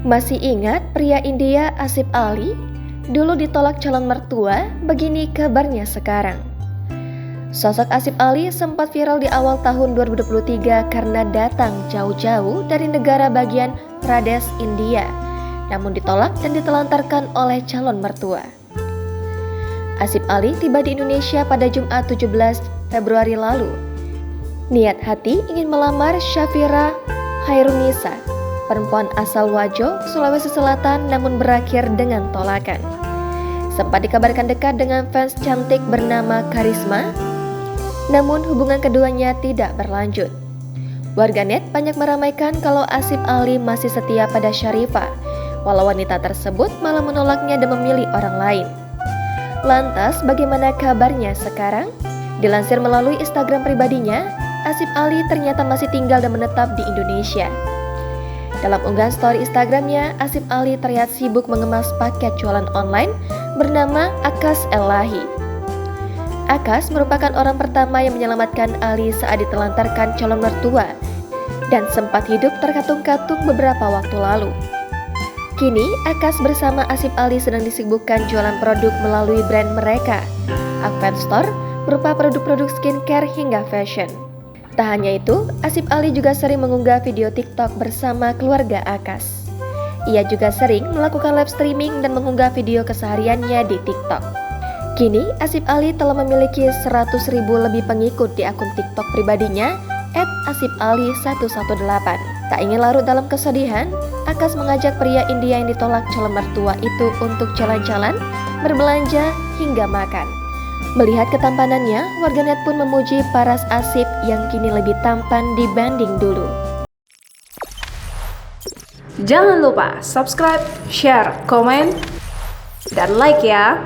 Masih ingat pria India Asif Ali? Dulu ditolak calon mertua, begini kabarnya sekarang. Sosok Asif Ali sempat viral di awal tahun 2023 karena datang jauh-jauh dari negara bagian Pradesh, India, namun ditolak dan ditelantarkan oleh calon mertua. Asif Ali tiba di Indonesia pada Jumat 17 Februari lalu. Niat hati ingin melamar Syafira Hairunisa, perempuan asal Wajo, Sulawesi Selatan, namun berakhir dengan tolakan. Sempat dikabarkan dekat dengan fans cantik bernama Karisma, namun hubungan keduanya tidak berlanjut. Warganet banyak meramaikan kalau Asif Ali masih setia pada Syarifah, walau wanita tersebut malah menolaknya dan memilih orang lain. Lantas, bagaimana kabarnya sekarang? Dilansir melalui Instagram pribadinya, Asif Ali ternyata masih tinggal dan menetap di Indonesia. Dalam unggahan story Instagramnya, Asif Ali terlihat sibuk mengemas paket jualan online bernama Akas Elahi. Akas merupakan orang pertama yang menyelamatkan Ali saat ditelantarkan calon mertua dan sempat hidup terkatung-katung beberapa waktu lalu. Kini, Akas bersama Asif Ali sedang disibukkan jualan produk melalui brand mereka, Akven Store, berupa produk-produk skincare hingga fashion. Tak hanya itu, Asif Ali juga sering mengunggah video TikTok bersama keluarga Akas. Ia juga sering melakukan live streaming dan mengunggah video kesehariannya di TikTok. Kini, Asif Ali telah memiliki 100.000 lebih pengikut di akun TikTok pribadinya @asifali118. Tak ingin larut dalam kesedihan, Akas mengajak pria India yang ditolak calon mertua itu untuk jalan-jalan, berbelanja, hingga makan. Melihat ketampanannya, warganet pun memuji paras Asif yang kini lebih tampan dibanding dulu. Jangan lupa subscribe, share, komen, dan like ya!